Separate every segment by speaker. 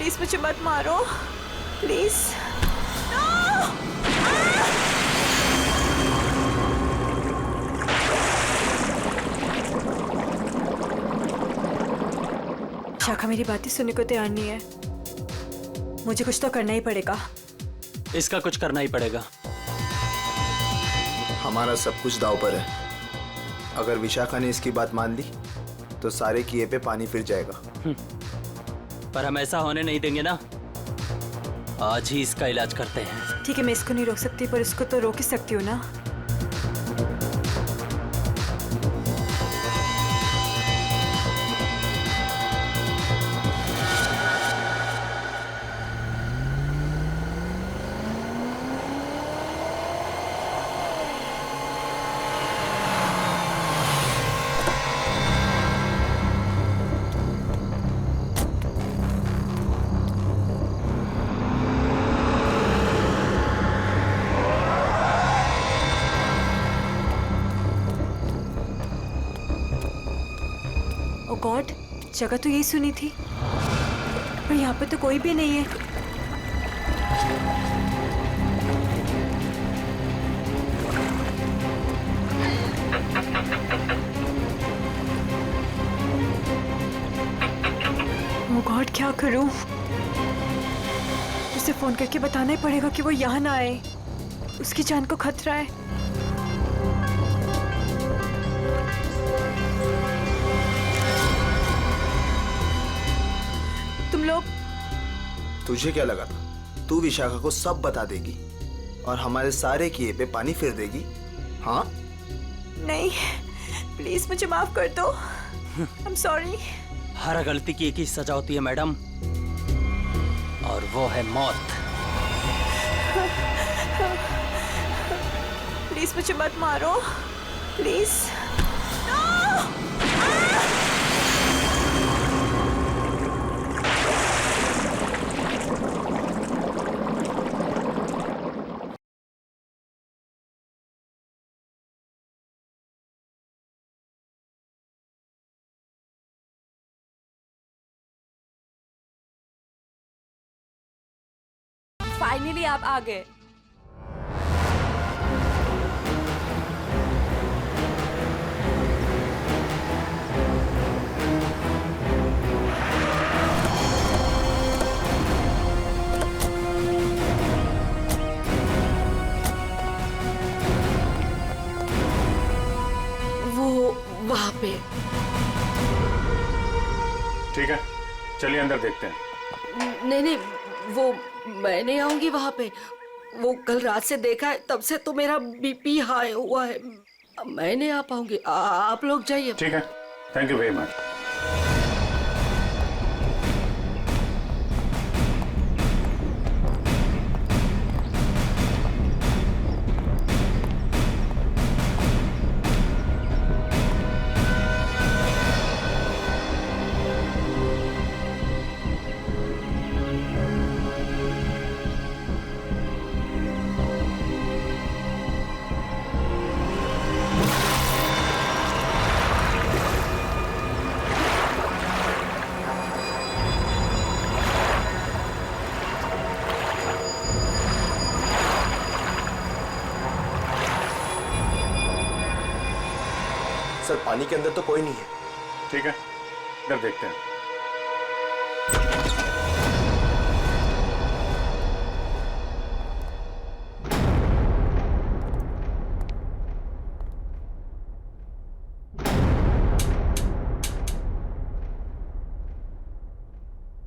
Speaker 1: Please मुझे मत मारो, प्लीज। शाखा मेरी बातें सुनने को तैयार नहीं है। मुझे कुछ तो करना ही पड़ेगा।
Speaker 2: इसका कुछ करना ही पड़ेगा।
Speaker 3: हमारा सब कुछ दांव पर है। अगर विशाखा ने इसकी बात मान ली तो सारे किए पे पानी फिर जाएगा।
Speaker 2: पर हम ऐसा होने नहीं देंगे ना। आज ही इसका इलाज करते हैं।
Speaker 1: ठीक है, मैं इसको नहीं रोक सकती पर इसको तो रोक ही सकती हूँ ना। ओ गॉड, जगह तो यही सुनी थी पर यहाँ पे तो कोई भी नहीं है। ओ गॉड, क्या करूं? उसे फोन करके बताना ही पड़ेगा कि वो यहाँ ना आए। उसकी जान को खतरा है। तुम लोग,
Speaker 3: तुझे क्या लगा था तू विशाखा को सब बता देगी और हमारे सारे किए पे पानी फिर देगी? हाँ?
Speaker 1: नहीं, प्लीज मुझे माफ कर दो। I am sorry.
Speaker 2: हर गलती की एक ही सजा होती है मैडम, और वो है मौत।
Speaker 1: प्लीज मुझे मत मारो, प्लीज। फाइनली आप आ गए।
Speaker 4: वो वहां पे।
Speaker 5: ठीक है, चलिए अंदर देखते हैं।
Speaker 4: नहीं नहीं, वो मैं नहीं आऊंगी वहां पे। वो कल रात से देखा है, तब से तो मेरा बीपी हाई हुआ है। मैं नहीं आ पाऊंगी। आप लोग जाइए।
Speaker 5: ठीक है, thank you very much.
Speaker 3: Sir, पानी के अंदर तो कोई नहीं है।
Speaker 5: ठीक है, इधर देखते हैं।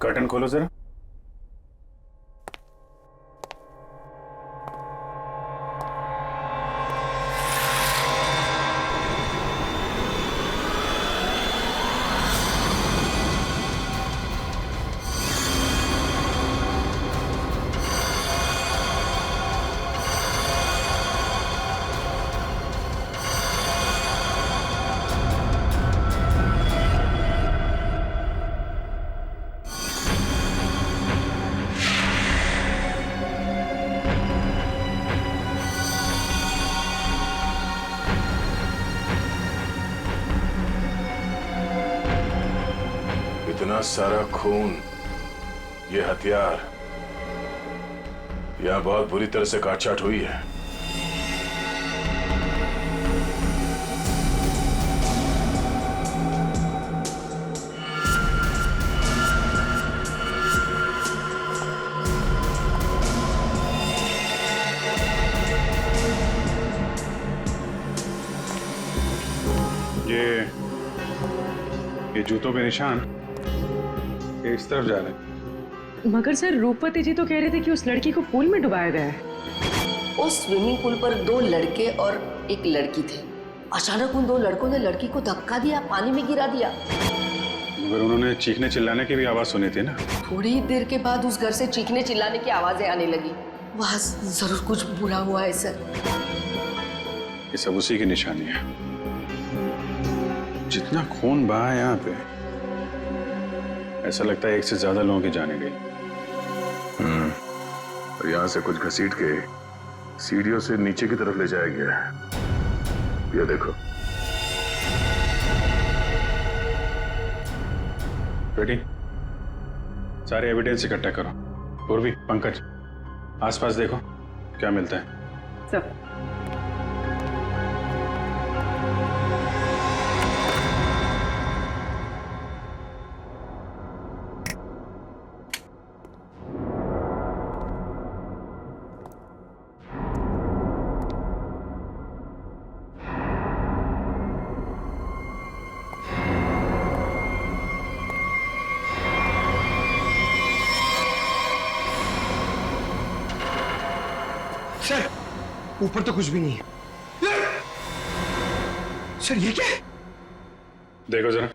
Speaker 5: कर्टन खोलो जरा। इतना सारा खून
Speaker 6: ये हथियार यहाँ बहुत बुरी तरह से काटछाट हुई है।
Speaker 5: ये जूतों पे निशान ये इस तरफ जा रहे हैं।
Speaker 7: मगर सर रूपवती जी तो कह रहे थे कि उस लड़की को पूल में डुबाया गया है।
Speaker 4: उस स्विमिंग पूल पर 2 लड़के और एक लड़की थे। अचानक उन 2 लड़कों ने लड़की को धक्का दिया, पानी में गिरा दिया।
Speaker 5: मगर उन्होंने चीखने चिल्लाने की भी आवाज सुनी थी ना।
Speaker 4: थोड़ी देर के बाद उस घर से चीखने चिल्लाने की आवाजें आने लगी। वहां जरूर कुछ बुरा हुआ है सर।
Speaker 5: ये सब उसी की निशानी है। जितना खून बहा है यहाँ पे, ऐसा लगता है 1 से ज्यादा लोगों की जाने गई।
Speaker 6: और यहाँ से कुछ घसीट के सीढ़ियों से नीचे की तरफ ले जाया गया है। ये देखो।
Speaker 5: रेडी? सारे एविडेंस इकट्ठा करो। पूर्वी, पंकज, आसपास देखो क्या मिलता है।
Speaker 7: सब
Speaker 8: सर ऊपर तो कुछ भी नहीं है। सर ये क्या है?
Speaker 5: देखो जरा।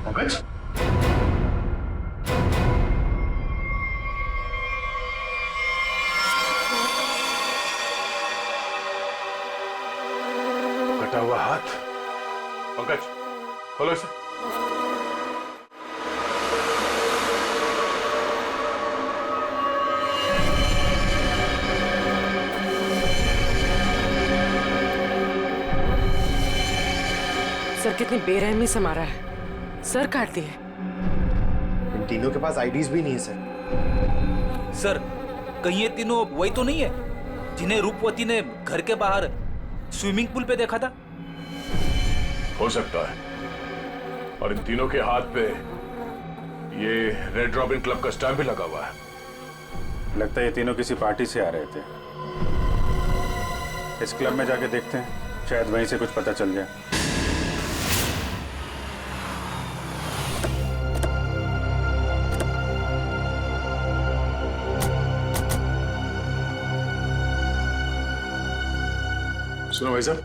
Speaker 6: पंकज, कटा हुआ हाथ। पंकज, खोलो इसे।
Speaker 7: सर कितनी बेरहमी से मारा है। सर काट दिए।
Speaker 8: इन तीनों के पास आईडीज भी नहीं है सर।
Speaker 9: सर कहीं ये तीनों वही तो नहीं है जिन्हें रूपवती ने घर के बाहर स्विमिंग पूल पे देखा था?
Speaker 6: हो सकता है। और इन तीनों के हाथ पे ये रेड रॉबिन क्लब का स्टैम्प भी लगा हुआ है।
Speaker 5: लगता है ये तीनों किसी पार्टी से आ रहे थे। इस क्लब में जाके देखते हैं, शायद वहीं से कुछ पता चल जाए।
Speaker 6: सुनो भाई साहब।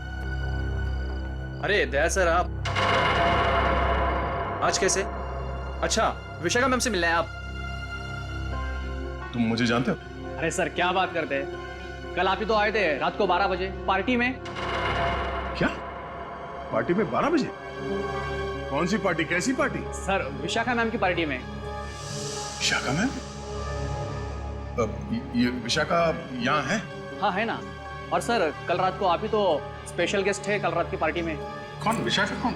Speaker 9: अरे दया सर, आप आज कैसे? अच्छा, विशाखा मैम से मिलना है आप?
Speaker 6: तुम मुझे जानते हो?
Speaker 9: अरे सर क्या बात करते हैं, कल आप ही तो आए थे रात को 12 बजे पार्टी में।
Speaker 6: क्या पार्टी में 12 बजे? कौन सी पार्टी, कैसी पार्टी?
Speaker 9: सर विशाखा मैम की पार्टी में।
Speaker 6: विशाखा मैम? ये विशाखा यहाँ है?
Speaker 9: हाँ है ना। और सर कल रात को आप ही तो स्पेशल गेस्ट है कल रात की पार्टी में।
Speaker 6: कौन विशाखा कौन?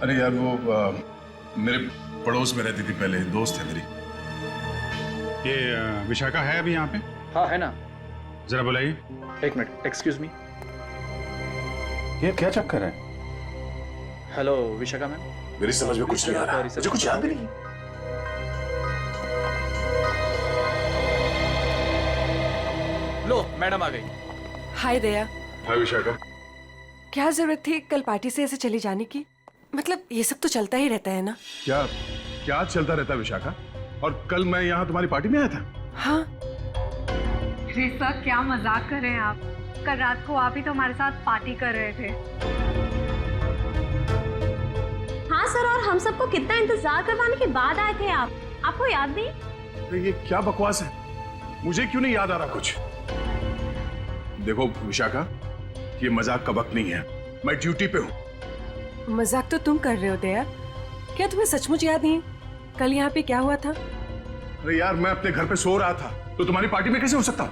Speaker 6: अरे यार वो मेरे पड़ोस में रहती थी पहले, दोस्त है मेरी।
Speaker 5: ये विशाखा है अभी यहाँ पे?
Speaker 9: हाँ है ना।
Speaker 5: जरा बुलाइए।
Speaker 9: एक मिनट, एक्सक्यूज मी।
Speaker 5: ये क्या चक्कर है?
Speaker 9: Hello Vishakha ma'am.
Speaker 6: मेरी समझ में कुछ नहीं आ रहा, मुझे कुछ याद भी नहीं।
Speaker 9: लो मैडम आ गई।
Speaker 1: हाय दया।
Speaker 6: हाँ विशाखा।
Speaker 1: क्या जरूरत थी कल पार्टी से ऐसे चली जाने की? मतलब ये सब तो चलता ही रहता है ना।
Speaker 6: क्या क्या चलता रहता है विशाखा? और कल मैं यहाँ तुम्हारी पार्टी में आया था।
Speaker 1: हाँ।
Speaker 10: अरे सर क्या मजाक कर रहे हैं आप? कल रात को आप ही तो हमारे साथ पार्टी कर रहे थे। हाँ
Speaker 11: हाँ सर, और हम सबको कितना इंतजार करवाने के बाद आए थे आप, आपको याद नहीं?
Speaker 6: अरे ये क्या बकवास है, मुझे क्यों नहीं याद आ रहा कुछ? देखो विशाखा, ये मजाक का वक्त नहीं है, मैं ड्यूटी पे हूँ।
Speaker 7: मजाक तो तुम कर रहे हो दया, क्या तुम्हें सचमुच याद नहीं? कल यहाँ पे क्या हुआ था?
Speaker 6: अरे यार, मैं अपने घर पे सो रहा था, तो तुम्हारी पार्टी में कैसे हो सकता?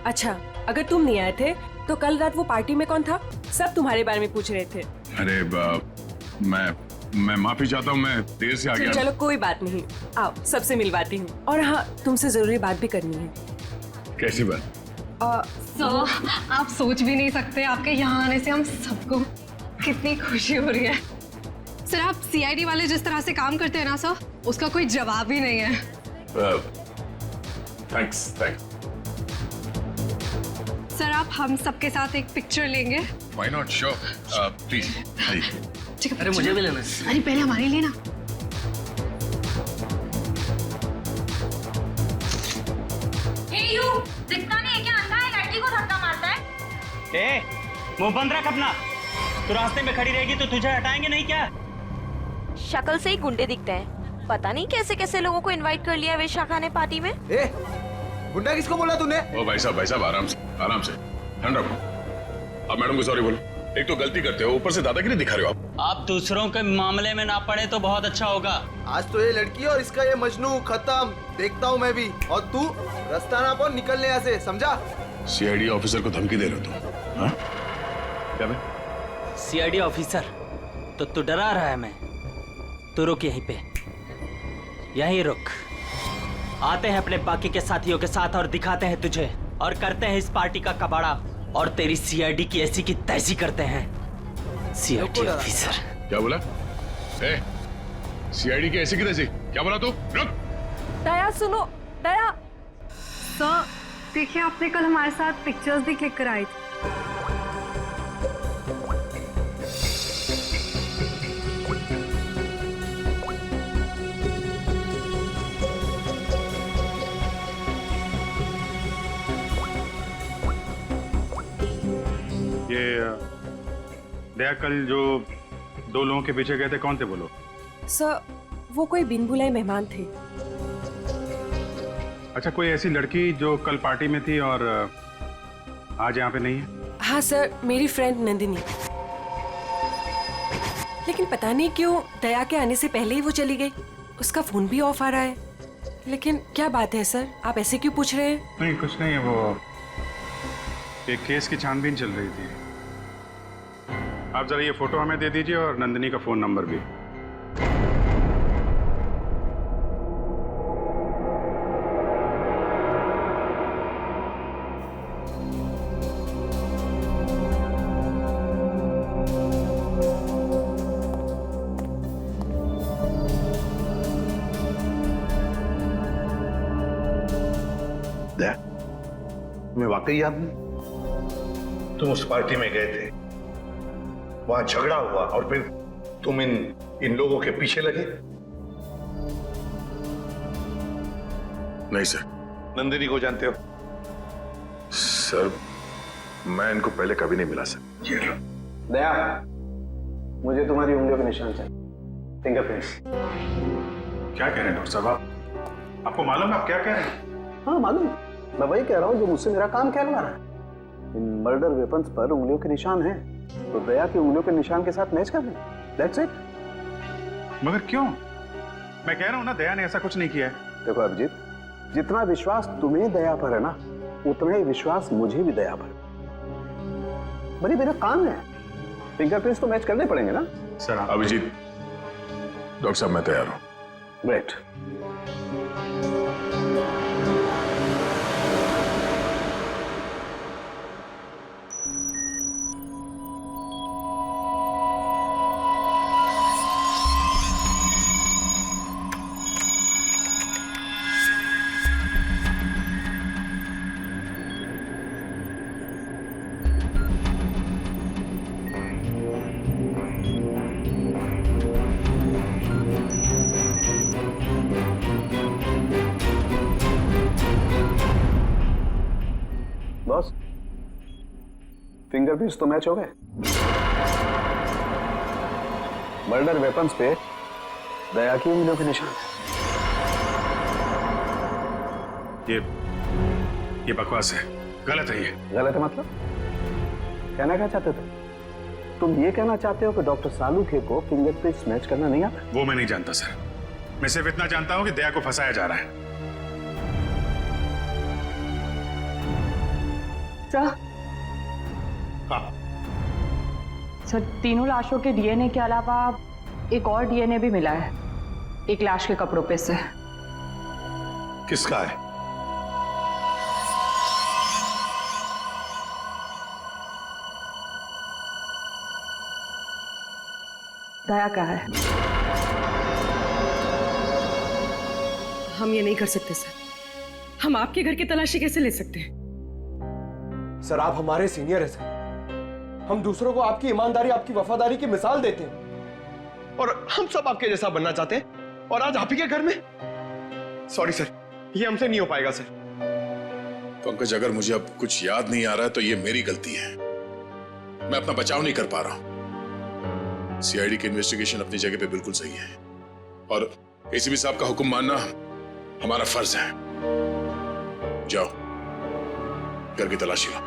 Speaker 7: अच्छा, अगर तुम नहीं आए थे तो कल रात वो पार्टी में कौन था? सब तुम्हारे बारे में पूछ रहे थे।
Speaker 6: अरे मैं माफी चाहता हूँ, मैं देर से आ गया।
Speaker 7: चलो कोई बात नहीं, आओ सबसे मिलवाती हूँ। और हाँ, तुमसे जरूरी बात भी करनी है।
Speaker 6: कैसी बात?
Speaker 10: सर, आप सोच भी नहीं सकते, आपके यहाँ आने से हम सबको कितनी खुशी हो रही है। सर, आप सीआईडी वाले जिस तरह से काम करते हैं ना सर, उसका कोई जवाब ही नहीं है।
Speaker 6: थैंक्स।
Speaker 10: सर, आप हम सबके साथ एक पिक्चर लेंगे?
Speaker 6: Why not, sure, please.
Speaker 10: ठीक है,
Speaker 2: अरे मुझे भी लेना।
Speaker 10: अरे पहले हमारे लिए ना।
Speaker 11: दिखता नहीं है क्या? अंधा है, लड़की को धक्का मारता है।
Speaker 2: मुंह बंद रख अपना। तू रास्ते में खड़ी रहेगी तो तुझे हटाएंगे नहीं क्या?
Speaker 11: शक्ल से ही गुंडे दिखते हैं, पता नहीं कैसे कैसे लोगों को इनवाइट कर लिया विशाखा ने पार्टी में।
Speaker 3: गुंडा किसको बोला तूने?
Speaker 6: ओ भाई साहब आराम से ठंड रखो। अब मैडम को सॉरी बोलो, एक तो गलती करते हो, ऊपर से दादागिरी दिखा रहे हो आप।
Speaker 2: आप दूसरों के मामले में ना पड़े तो बहुत अच्छा होगा।
Speaker 3: आज तो ये लड़की और इसका ये मजनू खत्म, देखता हूँ मैं भी। और तू रास्ता ना पाओ, निकलने यहाँ से, समझा?
Speaker 6: सीआईडी ऑफिसर को धमकी दे रहे हो तुम? हाँ? क्या बे?
Speaker 2: सीआईडी ऑफिसर तो तू डरा रहा है? मैं तू रुक यहीं पे, यहीं रुक। आते हैं अपने बाकी के साथियों के साथ और दिखाते हैं तुझे, और करते हैं इस पार्टी का कबाड़ा, और तेरी सीआईडी की ऐसी की तैसी करते हैं। सीआईडी ऑफिसर
Speaker 6: क्या बोला? सीआईडी की ऐसी की तैसी क्या बोला तू? रुक।
Speaker 7: दया सुनो, दया।
Speaker 10: सर, देखिए आपने कल हमारे साथ पिक्चर्स भी क्लिक कराई थी।
Speaker 5: दया, कल जो 2 लोगों के पीछे गए थे, कौन थे बोलो?
Speaker 7: सर, वो कोई बिन बुलाए मेहमान थे।
Speaker 5: अच्छा, कोई ऐसी लड़की जो कल पार्टी में थी और आज यहाँ पे नहीं है?
Speaker 7: हाँ सर, मेरी फ्रेंड नंदिनी। लेकिन पता नहीं क्यों दया के आने से पहले ही वो चली गई। उसका फोन भी ऑफ आ रहा है। लेकिन क्या बात है सर, आप ऐसे क्यों पूछ रहे हैं?
Speaker 5: नहीं, कुछ नहीं है, वो एक केस की छानबीन चल रही थी। आप जरा ये फोटो हमें दे दीजिए और नंदिनी का फोन नंबर भी।
Speaker 6: तुम्हें वाकई याद नहीं?
Speaker 12: तुम उस पार्टी में गए थे, वहां झगड़ा हुआ और फिर तुम इन लोगों के पीछे लगे?
Speaker 6: नहीं सर।
Speaker 12: नंदिनी को जानते हो?
Speaker 6: सर, मैं इनको पहले कभी नहीं मिला सर।
Speaker 12: ये लो।
Speaker 8: दया, मुझे तुम्हारी उंगलियों के निशान चाहिए, फिंगरप्रिंट्स।
Speaker 5: क्या कह रहे हैं डॉक्टर साहब? आपको मालूम है आप क्या कह रहे हैं?
Speaker 8: हाँ मालूम, मैं वही कह रहा हूँ जो मुझसे मेरा काम कहलवा रहा है। इन मर्डर वेपन्स पर उंगलियों के निशान हैं, तो दया की उंगलियों के निशान के साथ मैच कर दें। That's it.
Speaker 5: मगर क्यों? मैं कह रहा हूँ ना, दया ने ऐसा कुछ नहीं किया है।
Speaker 8: देखो अभिजीत, जितना विश्वास तुम्हें दया पर है ना, उतना ही विश्वास मुझे भी दया पर। बड़ी मेरा काम है, फिंगरप्रिंट्स तो मैच करने पड़ेंगे ना
Speaker 5: सर।
Speaker 6: अभिजीत, डॉक्टर साहब मैं तैयार हूँ।
Speaker 8: ग्रेट। बॉस, फिंगरप्रिंट्स तो मैच हो गए। मर्डर वेपन्स पे दया की उंगलियों के निशान है।
Speaker 5: ये बकवास है, गलत है ये।
Speaker 8: गलत है मतलब? कहना क्या चाहते हो तुम ये कहना चाहते हो कि डॉक्टर सालूखे को फिंगरप्रिंट्स मैच करना नहीं आता?
Speaker 5: वो मैं नहीं जानता सर, मैं सिर्फ इतना जानता हूं कि दया को फंसाया जा रहा है।
Speaker 13: सर,
Speaker 12: हाँ,
Speaker 13: सर तीनों लाशों के डीएनए के अलावा एक और डीएनए भी मिला है, एक लाश के कपड़ों पे से।
Speaker 12: किसका है?
Speaker 13: दया का है।
Speaker 7: हम ये नहीं कर सकते सर। हम आपके घर की तलाशी कैसे ले सकते हैं?
Speaker 14: सर आप हमारे सीनियर हैं सर। हम दूसरों को आपकी ईमानदारी, आपकी वफादारी की मिसाल देते हैं और हम सब आपके जैसा बनना चाहते हैं, और आज आप ही के घर में। सॉरी सर, ये हमसे नहीं हो पाएगा सर।
Speaker 6: पंकज, अगर मुझे अब कुछ याद नहीं आ रहा है तो ये मेरी गलती है। मैं अपना बचाव नहीं कर पा रहा हूं। सीआईडी की इन्वेस्टिगेशन अपनी जगह पे बिल्कुल सही है, और एसीपी साहब का हुक्म मानना हमारा फर्ज है। जाओ, घर की तलाशी लो।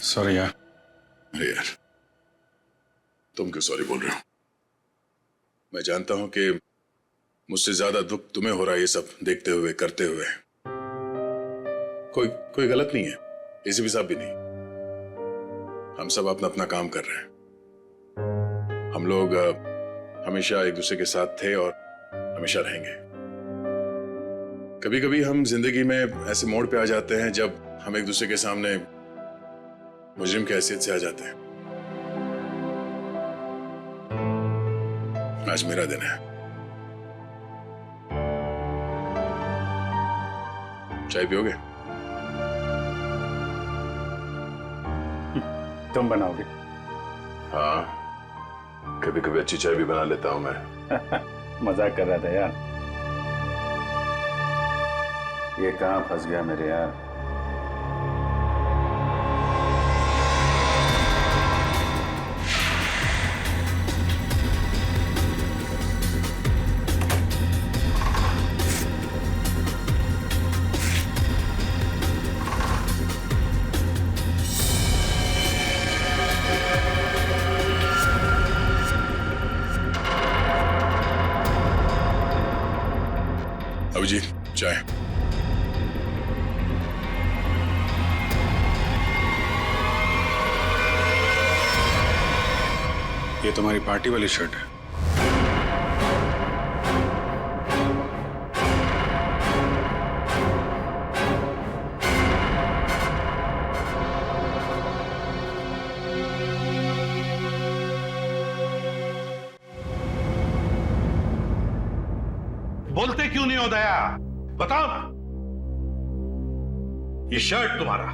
Speaker 5: सॉरी यार।
Speaker 6: अरे यार, तुम क्यों सॉरी बोल रहे हो? मैं जानता हूं कि मुझसे ज्यादा दुख तुम्हें हो रहा है ये सब देखते हुए, करते हुए। कोई गलत नहीं है, एसीपी साहब भी नहीं। हम सब अपना अपना काम कर रहे हैं। हम लोग हमेशा एक दूसरे के साथ थे और हमेशा रहेंगे। कभी कभी हम जिंदगी में ऐसे मोड़ पे आ जाते हैं जब हम एक दूसरे के सामने मुजरिम की हैसियत से आ जाते हैं। आज मेरा दिन है। चाय पियोगे?
Speaker 5: तुम बनाओगे?
Speaker 6: हाँ, कभी कभी अच्छी चाय भी बना लेता हूं मैं।
Speaker 5: मजाक कर रहा था यार। ये कहां फंस गया मेरे यार।
Speaker 6: अभिजीत, चाय।
Speaker 5: ये तुम्हारी पार्टी वाली शर्ट है।
Speaker 12: बोलते क्यों नहीं हो दया? बताओ ना। ये शर्ट तुम्हारा,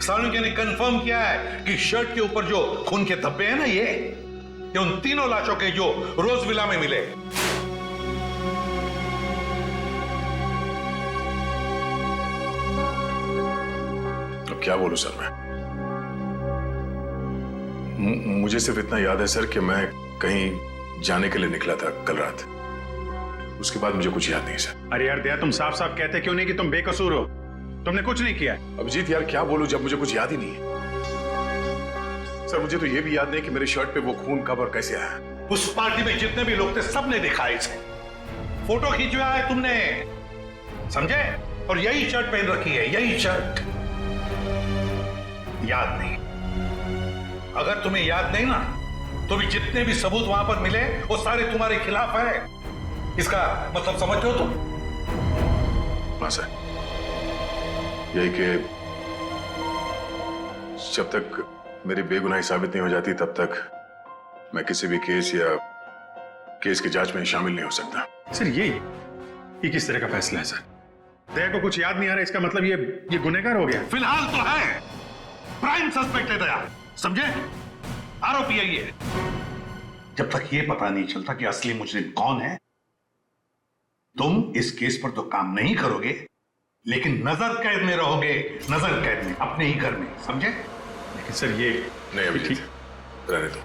Speaker 12: सालूखे ने कंफर्म किया है कि शर्ट के ऊपर जो खून के धब्बे हैं ना, ये उन तीनों लाशों के जो रोज विला में मिले।
Speaker 6: अब क्या बोलूं सर मैं? मुझे सिर्फ इतना याद है सर कि मैं कहीं जाने के लिए निकला था कल रात। उसके बाद मुझे कुछ याद नहीं सर।
Speaker 5: अरे यार दया, तुम साफ साफ कहते क्यों नहीं कि तुम बेकसूर हो? तुमने कुछ नहीं किया।
Speaker 6: अभिजीत यार, क्या बोलूं जब मुझे कुछ याद ही नहीं है। सर मुझे तो ये भी याद नहीं कि मेरी शर्ट पे वो खून कब और कैसे आया।
Speaker 12: उस पार्टी में जितने भी लोग थे सबने दिखा इसे। फोटो खींचवाया है तुमने, समझे? और यही शर्ट पहन रखी है, यही शर्ट। याद नहीं? अगर तुम्हें याद नहीं ना, तो भी जितने भी सबूत वहां पर मिले वो सारे तुम्हारे खिलाफ है। इसका मतलब समझते हो तुम?
Speaker 6: हाँ सर, यही कि जब तक मेरी बेगुनाही साबित नहीं हो जाती तब तक मैं किसी भी केस या केस की जांच में शामिल नहीं हो सकता।
Speaker 5: सर ये किस तरह का फैसला है सर? दया को कुछ याद नहीं आ रहा, इसका मतलब ये गुनहगार हो गया?
Speaker 12: फिलहाल तो है, प्राइम सस्पेक्ट है दया, समझे? आरोपी है ये। जब तक ये पता नहीं चलता कि असली मुजरिम कौन है, तुम इस केस पर तो काम नहीं करोगे, लेकिन नजर कैद में रहोगे, नजर कैद में, अपने ही घर में, समझे?
Speaker 5: लेकिन सर ये
Speaker 6: नहीं अभिजीत, रहने दो।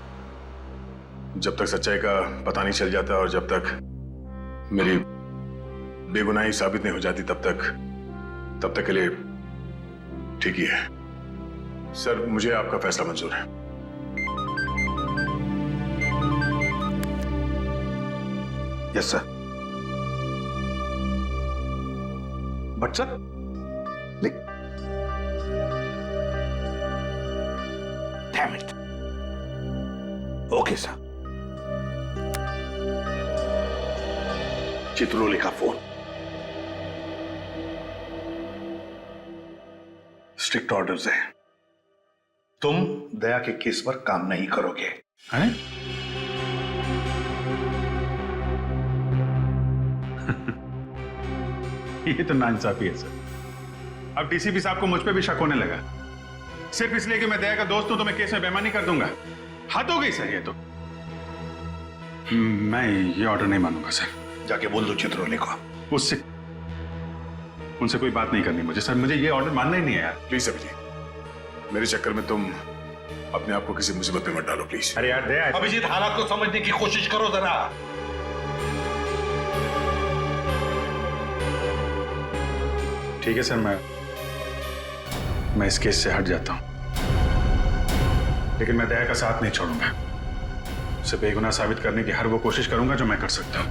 Speaker 6: जब तक सच्चाई का पता नहीं चल जाता और जब तक मेरी बेगुनाही साबित नहीं हो जाती तब तक के लिए ठीक ही है। सर मुझे आपका फैसला मंजूर है।
Speaker 12: Yes sir. But sir, damn it. Okay sir. Chitrole का फोन। स्ट्रिक्ट ऑर्डर्स है, तुम दया के केस पर काम नहीं करोगे।
Speaker 5: अरे ये तो नाइंसाफी है सर। अब डीसीपी साहब को मुझ पे भी शक होने लगा, सिर्फ इसलिए कि मैं दया का दोस्त हूं तो मैं केस में बेईमानी कर दूंगा। हद हो गई सर ये तो। मैं ये ऑर्डर नहीं मानूंगा सर।
Speaker 12: जाके बोल दो चित्रोले को।
Speaker 5: उनसे कोई बात नहीं करनी मुझे सर, मुझे ये ऑर्डर मानना ही नहीं है यार।
Speaker 6: प्लीज अभिजीत, मेरे चक्कर में तुम अपने आप को किसी मुसीबत में मत डालो प्लीज।
Speaker 5: अरे यार दया,
Speaker 12: अभिजीत हालात को समझने की कोशिश करो जरा।
Speaker 5: ठीक है सर, मैं इस केस से हट जाता हूं, लेकिन मैं दया का साथ नहीं छोड़ूंगा। उसे बेगुनाह साबित करने की हर वो कोशिश करूंगा जो मैं कर सकता हूं।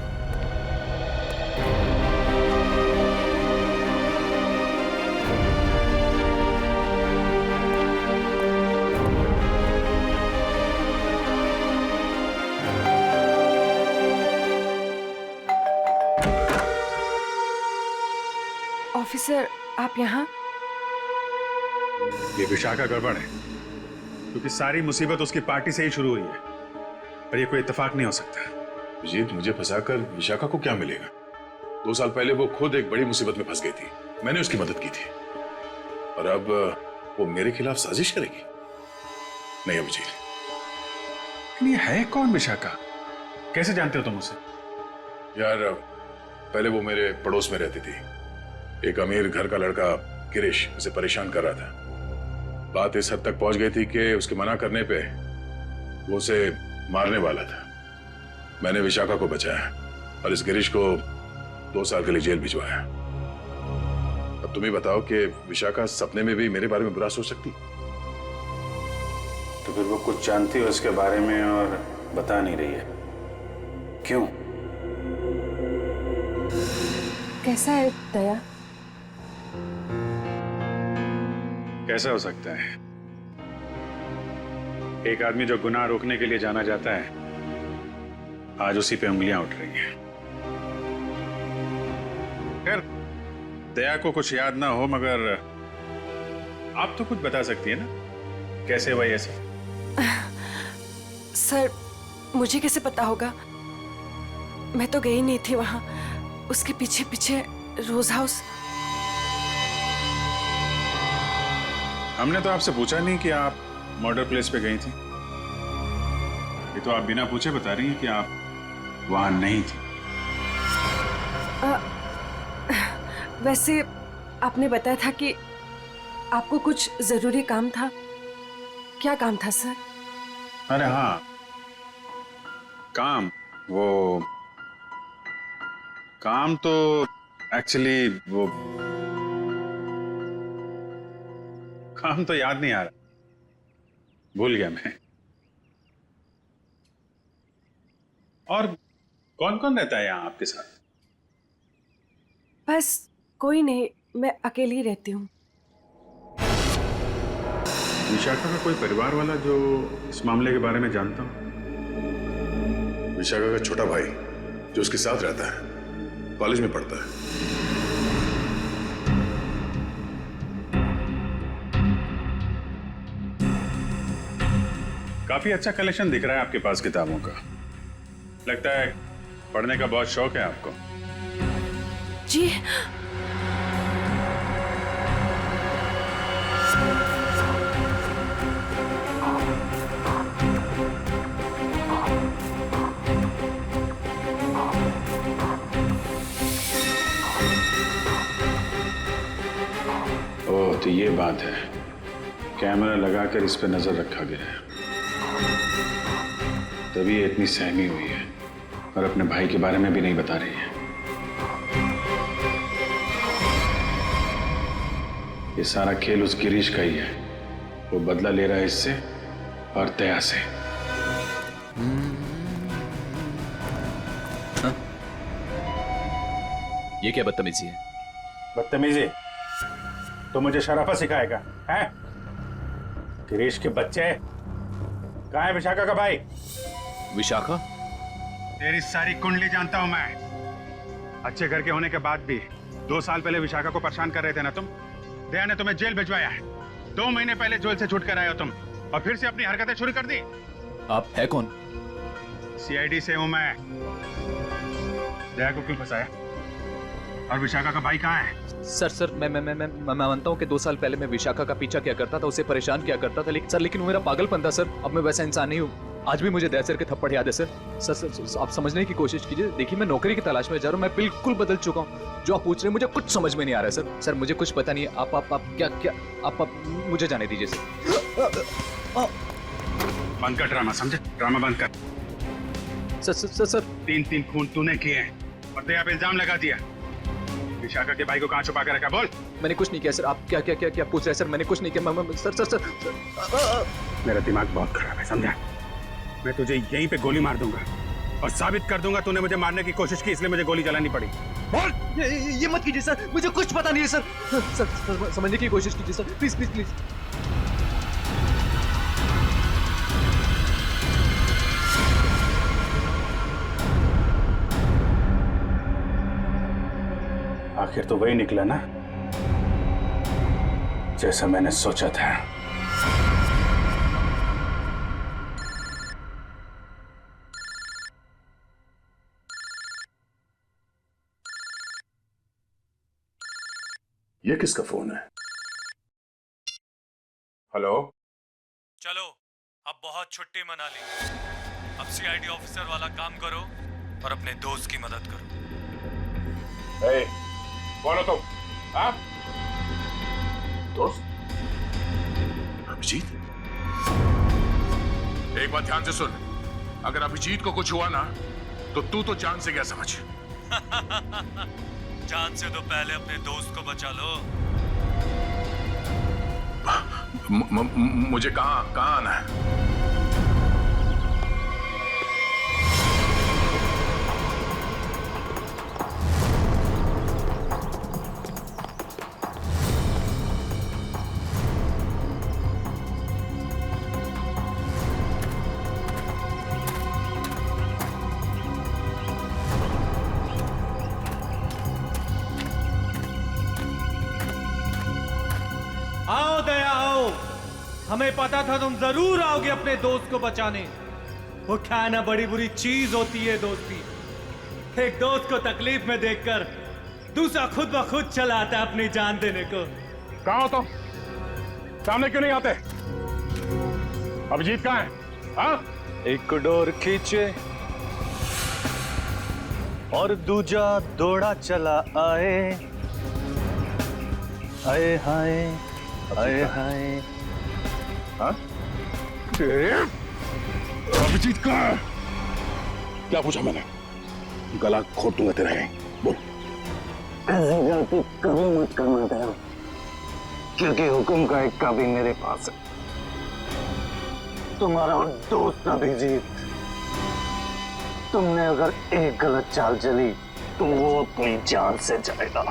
Speaker 7: ऑफिसर, आप यहाँ?
Speaker 5: ये विशाखा गड़बड़ है, क्योंकि सारी मुसीबत उसकी पार्टी से ही शुरू हुई है, और ये कोई इत्तेफाक नहीं हो सकता।
Speaker 6: अभिजीत, मुझे फंसाकर विशाखा को क्या मिलेगा? 2 साल पहले वो खुद एक बड़ी मुसीबत में फंस गई थी, मैंने उसकी मदद की थी, और अब वो मेरे खिलाफ साजिश करेगी? नहीं अभिजीत।
Speaker 5: ये है कौन विशाखा? कैसे जानते हो तुम उसे?
Speaker 6: यार पहले वो मेरे पड़ोस में रहती थी। एक अमीर घर का लड़का गिरीश उसे परेशान कर रहा था। बात इस हद तक पहुंच गई थी कि उसके मना करने पे वो उसे मारने वाला था। मैंने विशाखा को बचाया और इस गिरीश को 2 साल के लिए जेल भिजवाया। अब तुम ही बताओ कि विशाखा सपने में भी मेरे बारे में बुरा सोच सकती?
Speaker 5: तो फिर वो कुछ जानती है उसके बारे में और बता नहीं रही है, क्यों?
Speaker 7: कैसा है दया?
Speaker 5: कैसा हो सकता है? एक आदमी जो गुनाह रोकने के लिए जाना जाता है, आज उसी पे उंगलियां उठ रही हैं। खैर, दया को कुछ याद ना हो, मगर आप तो कुछ बता सकती है ना, कैसे हुआ ये सब?
Speaker 7: सर, मुझे कैसे पता होगा? मैं तो गई नहीं थी वहां, उसके पीछे पीछे रोज हाउस।
Speaker 5: हमने तो आपसे पूछा नहीं कि आप मर्डर प्लेस पे गई थी। ये तो आप बिना पूछे बता रही हैं कि आप वहां नहीं थी।
Speaker 7: वैसे आपने बताया था कि आपको कुछ जरूरी काम था। क्या काम था सर?
Speaker 5: अरे हाँ, काम तो एक्चुअली वो काम तो याद नहीं आ रहा, भूल गया मैं। और कौन कौन रहता है यहाँ आपके साथ?
Speaker 7: बस कोई नहीं, मैं अकेली रहती हूँ।
Speaker 5: विशाखा का कोई परिवार वाला जो इस मामले के बारे में जानता हो?
Speaker 6: विशाखा का छोटा भाई जो उसके साथ रहता है, कॉलेज में पढ़ता है।
Speaker 5: काफी अच्छा कलेक्शन दिख रहा है आपके पास किताबों का। लगता है पढ़ने का बहुत शौक है आपको।
Speaker 7: जी।
Speaker 5: तो ये बात है, कैमरा लगाकर इस पे नजर रखा गया है, तभी ये इतनी सहमी हुई है और अपने भाई के बारे में भी नहीं बता रही है। ये सारा खेल उस गिरीश का ही है। वो बदला ले रहा है इससे और दया से।
Speaker 9: हाँ? ये क्या बदतमीजी है?
Speaker 5: बदतमीजी? तो मुझे शराफत सिखाएगा है? गिरीश के बच्चे। कहाँ है विशाखा का भाई?
Speaker 9: विशाखा?
Speaker 5: तेरी सारी कुंडली जानता हूं मैं। अच्छे घर के होने के बाद भी 2 साल पहले विशाखा को परेशान कर रहे थे ना तुम। दया ने तुम्हें जेल भिजवाया है। 2 महीने पहले जेल से छूट कर आए हो तुम और फिर से अपनी हरकतें शुरू कर दी।
Speaker 9: आप है कौन?
Speaker 5: सीआईडी से हूं मैं। दया को क्यों फंसाया? और विशाखा का भाई कहाँ है?
Speaker 9: सर मैं मानता हूँ कि 2 साल पहले मैं विशाखा का पीछा किया करता था, उसे परेशान किया करता था, लेकिन वो मेरा पागलपन था सर। अब मैं वैसा इंसान नहीं हूँ। आज भी मुझे दया सर के थप्पड़ याद है सर। सर आप समझने की कोशिश कीजिए। देखिए मैं नौकरी की तलाश में जा रहा हूँ। मैं बिल्कुल बदल चुका हूँ। जो आप पूछ रहे हैं मुझे कुछ समझ में नहीं आ रहा है सर। सर मुझे कुछ पता नहीं है। आप क्या आप मुझे जाने दीजिए सर।
Speaker 5: बंद कर ड्रामा, समझे? ड्रामा बंद कर।
Speaker 9: सर
Speaker 5: 3 खून तूने किए हैं और दया पे इल्जाम लगा दिया। विशाखा के भाई को कहाँ छुपा कर रखा? बोल।
Speaker 9: मैंने कुछ नहीं किया सर। आप क्या पूछ रहे हैं सर? मैंने कुछ नहीं किया। सर
Speaker 5: मेरा दिमाग बहुत खराब है, समझा? मैं तुझे यहीं पे गोली मार दूंगा और साबित कर दूंगा तूने मुझे मारने की कोशिश की, इसलिए मुझे गोली चलानी पड़ी। बोल।
Speaker 9: ये मत कीजिए सर, मुझे कुछ पता नहीं है सर। सर समझने की कोशिश कीजिए सर, प्लीज।
Speaker 5: आखिर तो वही निकला ना जैसा मैंने सोचा था।
Speaker 6: ये किसका फोन है? हेलो?
Speaker 15: चलो अब बहुत छुट्टी मना ली। अब सीआईडी ऑफिसर वाला काम करो और अपने दोस्त की मदद करो।
Speaker 6: कौन हो तुम? हाँ? दोस्त? अभिजीत? एक बात ध्यान से सुन, अगर अभिजीत को कुछ हुआ ना तो तू तो जान से गया समझ।
Speaker 15: जान से तो पहले अपने दोस्त को बचा लो।
Speaker 6: मुझे कहाँ आना है?
Speaker 15: आओ दया आओ, हमें पता था तुम जरूर आओगे अपने दोस्त को बचाने। वो क्या ना बड़ी बुरी चीज होती है दोस्ती। एक दोस्त को तकलीफ में देखकर दूसरा खुद ब खुद चला आता है अपनी जान देने को।
Speaker 5: कहाँ हो तुम? सामने क्यों नहीं आते? अभिजीत कहाँ है? हाँ?
Speaker 15: एक डोर खींचे और दूजा दौड़ा चला आए। आए हाय आए हाय।
Speaker 6: हाँ? अभिजीत कहाँ है? क्या पूछा मैंने? गला घोट दूंगा तेरा। बोल।
Speaker 16: ऐसी गलती कभी मत करना दया, क्योंकि हुक्म का एक कभी मेरे पास है। तुम्हारा दोस्त अभिजीत, तुमने अगर एक गलत चाल चली तो वो अपनी जान से जाएगा।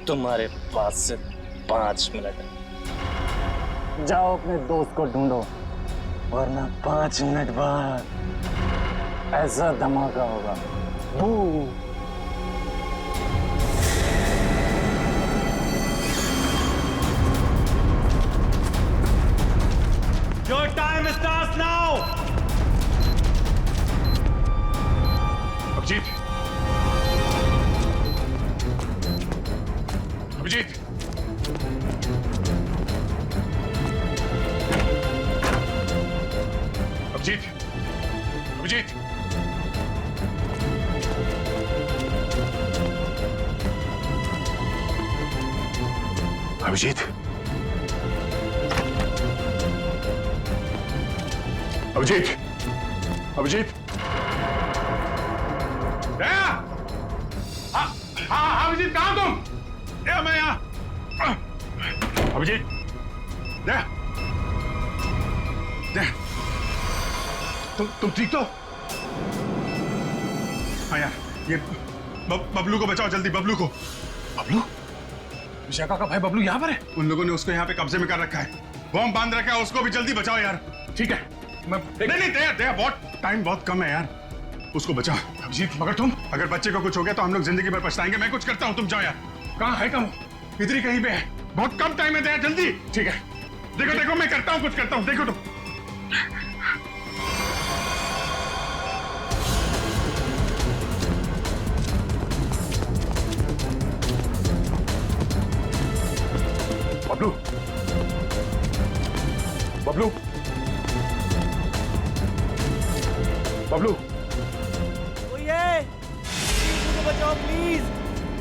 Speaker 16: तुम्हारे पास से 5 मिनट है। जाओ अपने दोस्त को ढूंढो, वरना 5 मिनट बाद ऐसा धमाका होगा। बू।
Speaker 15: Your time starts now.
Speaker 6: Abhijit, Abhijit, Abhijit, Abhijit, Abhijit, Abhijit, Abhijit,
Speaker 5: हाँ अभिजीत, कहाँ तुम? दया, मैं यहाँ। अभिजीत, दया, दया, तुम ठीक तो? हाँ यार, ये बबलू को बचाओ जल्दी, बबलू को।
Speaker 6: बबलू? विशाखा का भाई बबलू यहाँ पर है?
Speaker 5: उन लोगों ने उसको यहाँ पे कब्जे में कर रखा है, बॉम्ब बांध रखा है, उसको भी जल्दी बचाओ यार।
Speaker 6: ठीक है, मैं
Speaker 5: नहीं दया, दया, बहुत टाइम बहुत कम है यार, उसको बचाओ।
Speaker 6: अभिजीत, मगर तुम?
Speaker 5: अगर बच्चे को कुछ हो गया तो हम लोग जिंदगी भर पछताएंगे। मैं कुछ करता हूँ, तुम जाओ यार।
Speaker 6: कहाँ है? कम
Speaker 5: इधर ही कहीं पे है, बहुत कम टाइम है दया, जल्दी।
Speaker 6: ठीक है,
Speaker 5: देखो देखो, मैं करता हूँ, कुछ करता हूँ, देखो तुम।
Speaker 6: बबलू, बबलू, बबलू,
Speaker 15: मुझे बचाओ प्लीज,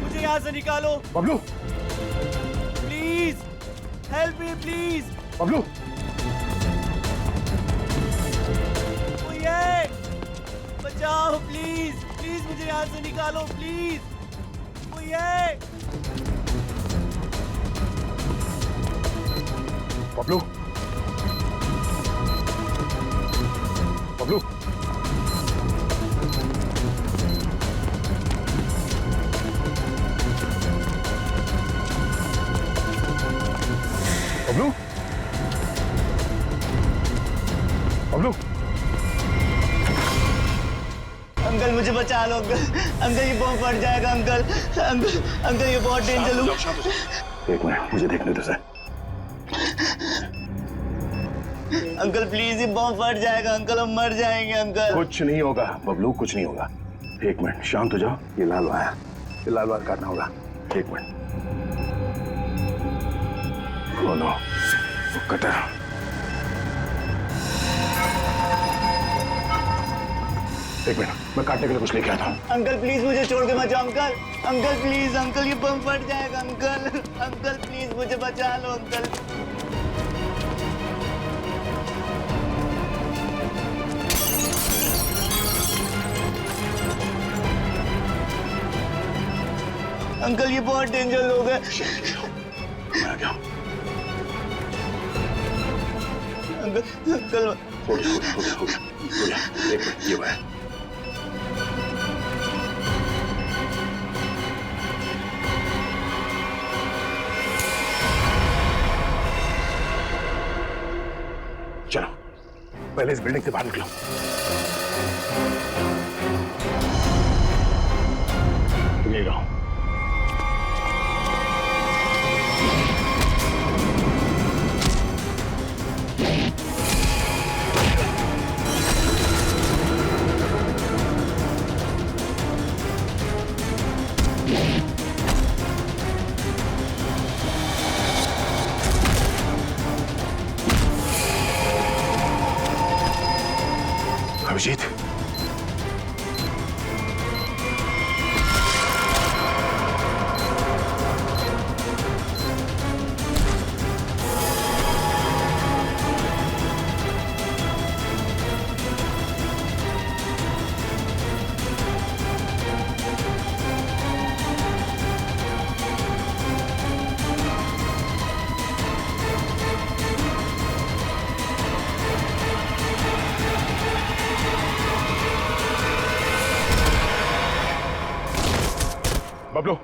Speaker 15: मुझे यहाँ से निकालो।
Speaker 6: Bablu,
Speaker 15: please help me please.
Speaker 6: Bablu,
Speaker 15: बचाओ प्लीज, प्लीज मुझे यहाँ से निकालो प्लीज।
Speaker 6: बबलू, बबलू, बबलू, बबलू,
Speaker 17: अंकल मुझे बचा लो अंकल, अंकल ये बॉम्ब फट जाएगा अंकल, अंकल अंकल ये बहुत डेंजर है।
Speaker 6: एक मिनट, मुझे देखने दो सर।
Speaker 17: अंकल प्लीज ये बॉम्ब फट जाएगा अंकल, हम मर जाएंगे अंकल।
Speaker 6: कुछ नहीं होगा बबलू, कुछ नहीं होगा। एक मिनट, शांत हो जाओ। ये लाल वायर, ये लाल वायर काटना होगा। एक मिनट, वो लो, वो कटा। एक मिनट, मैं काटने के लिए कुछ लेके आता हूँ।
Speaker 17: अंकल प्लीज मुझे छोड़ के मत जाओ अंकल, अंकल प्लीज, अंकल ये बम फट जाएगा अंकल, अंकल प्लीज मुझे बचा लो अंकल। अंकल ये बहुत डेंजर लोग हैं।
Speaker 6: मैं आ गया।
Speaker 17: अंकल अंकल
Speaker 6: हो गया। एक मिनट, ये वायर। चलो पहले इस बिल्डिंग से बाहर निकलो। यही रहो। अभिजीत, बबलू,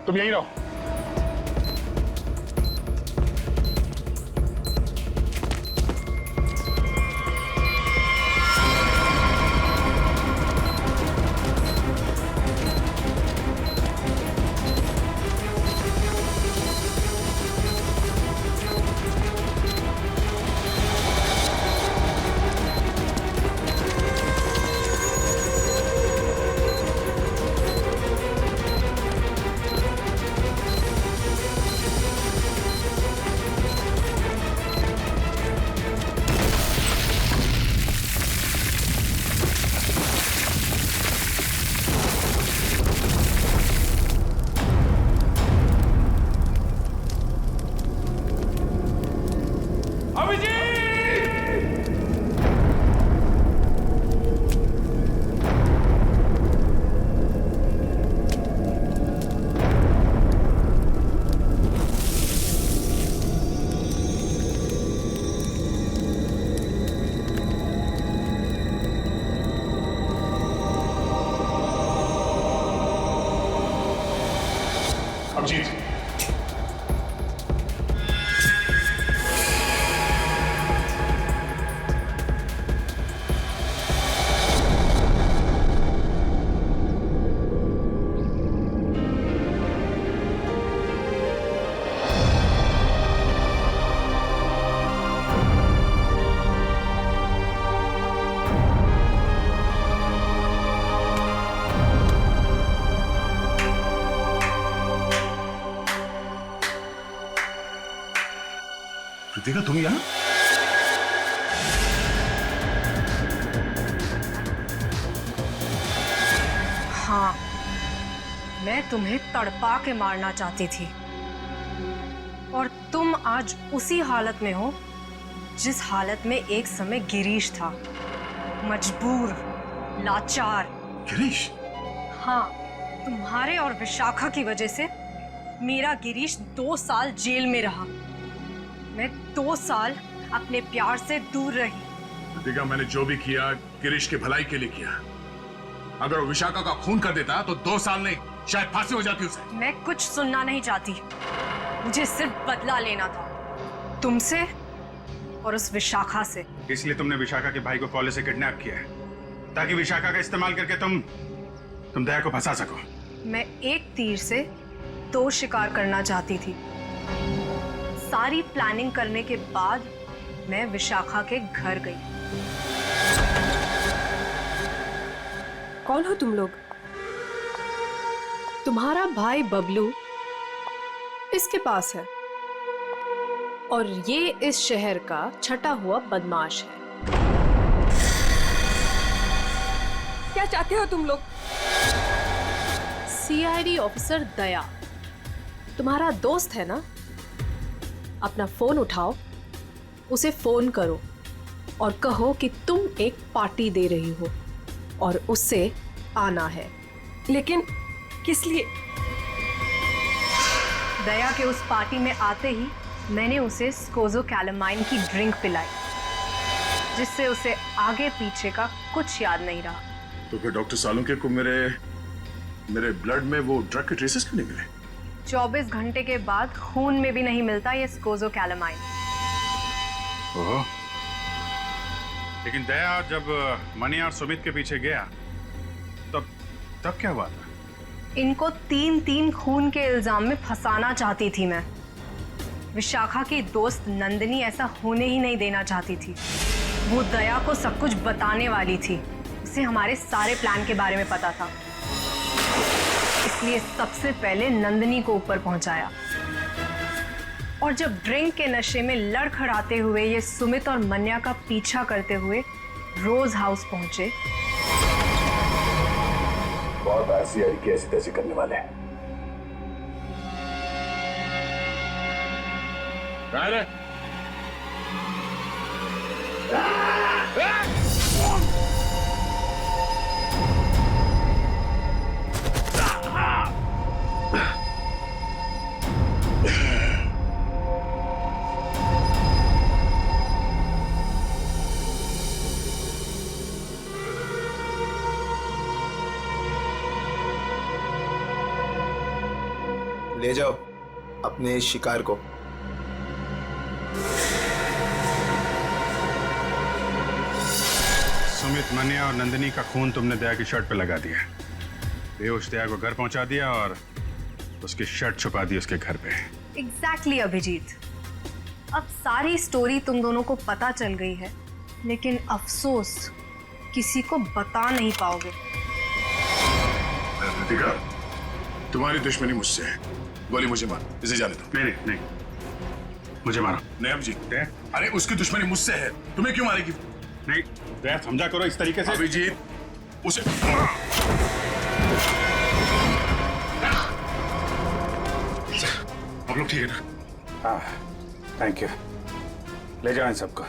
Speaker 6: तुम यहीं रहो।
Speaker 12: अभिजीत, कृतिका तुम यहाँ?
Speaker 10: हाँ, मैं तुम्हें तड़पा के मारना चाहती थी और तुम आज उसी हालत में हो जिस हालत में एक समय गिरीश था, मजबूर, लाचार।
Speaker 12: गिरीश?
Speaker 10: हाँ, तुम्हारे और विशाखा की वजह से मेरा गिरीश 2 साल जेल में रहा। मैं 2 साल अपने प्यार से दूर रही।
Speaker 6: कृतिका, मैंने जो भी किया गिरीश की भलाई के लिए किया। अगर वो विशाखा का खून कर देता तो 2 साल नहीं, शायद फांसी हो जाती उसे।
Speaker 10: मैं कुछ सुनना नहीं चाहती, मुझे सिर्फ बदला लेना था, तुमसे और उस विशाखा से।
Speaker 5: इसलिए तुमने विशाखा के भाई को कॉलेज से किडनैप किया है ताकि विशाखा का इस्तेमाल करके तुम दया को फंसा सको।
Speaker 10: मैं एक तीर से 2 शिकार करना चाहती थी। सारी प्लानिंग करने के बाद मैं विशाखा के घर गई।
Speaker 7: कौन हो तुम लोग?
Speaker 10: तुम्हारा भाई बबलू इसके पास है और ये इस शहर का छटा हुआ बदमाश है।
Speaker 7: क्या चाहते हो तुम लोग?
Speaker 10: सीआईडी ऑफिसर दया तुम्हारा दोस्त है ना? अपना फोन उठाओ, उसे फोन करो और कहो कि तुम एक पार्टी दे रही हो और उससे आना है।
Speaker 7: लेकिन किस लिए?
Speaker 10: दया के उस पार्टी में आते ही मैंने उसे स्कोज़ोकैलामाइन की ड्रिंक पिलाई, जिससे उसे आगे पीछे का कुछ याद नहीं रहा।
Speaker 6: तो फिर डॉक्टर सालुंके को मेरे ब्लड में वो ड्रग के ट्रेसेस क्यों नहीं मिले?
Speaker 10: 24 घंटे के बाद खून में भी नहीं मिलता ये स्कोज़ोकैलामाइन।
Speaker 5: ओह, लेकिन दया जब मनी और सुमित के पीछे गया तब क्या हुआ था?
Speaker 10: इनको 3 खून के इल्जाम में फंसाना चाहती थी मैं। विशाखा की दोस्त नंदिनी ऐसा होने ही नहीं देना चाहती थी। वो दया को सब कुछ बताने वाली थी, उसे हमारे सारे प्लान के बारे में पता था, इसलिए सबसे पहले नंदिनी को ऊपर पहुंचाया। और जब ड्रिंक के नशे में लड़खड़ाते हुए ये सुमित और मन्या का पीछा करते हुए रोज हाउस पहुंचे,
Speaker 6: बहुत ऐसी ऐसी तैसी करने वाले हैं।
Speaker 3: ले जाओ अपने शिकार को।
Speaker 5: सुमित, मन्या और नंदिनी का खून तुमने दया की शर्ट पे लगा दिया। बेहोश दया को घर पहुंचा दिया और उसकी शर्ट छुपा दी उसके घर पे।
Speaker 10: एग्जैक्टली अभिजीत, अब सारी स्टोरी तुम दोनों को पता चल गई है, लेकिन अफसोस किसी को बता नहीं पाओगे।
Speaker 6: कृतिका, तुम्हारी दुश्मनी मुझसे है। गोली मुझे मार, इसे जाने दो।
Speaker 5: नहीं, मुझे मारो।
Speaker 6: नहीं अभिजीत, अरे उसकी दुश्मनी मुझसे है, तुम्हें क्यों मारेगी?
Speaker 5: नहीं दया, समझा करो इस तरीके से।
Speaker 6: अभिजीत, उसे आप लोग ठीक है ना?
Speaker 5: हाँ, थैंक यू। ले जाओ इन सबको।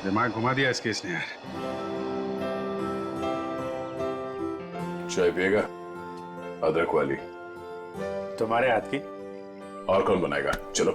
Speaker 5: दिमाग घुमा दिया इस केस ने यार।
Speaker 6: चाय पिएगा? अदरक वाली।
Speaker 5: तुम्हारे हाथ की।
Speaker 6: और कौन बनाएगा? चलो।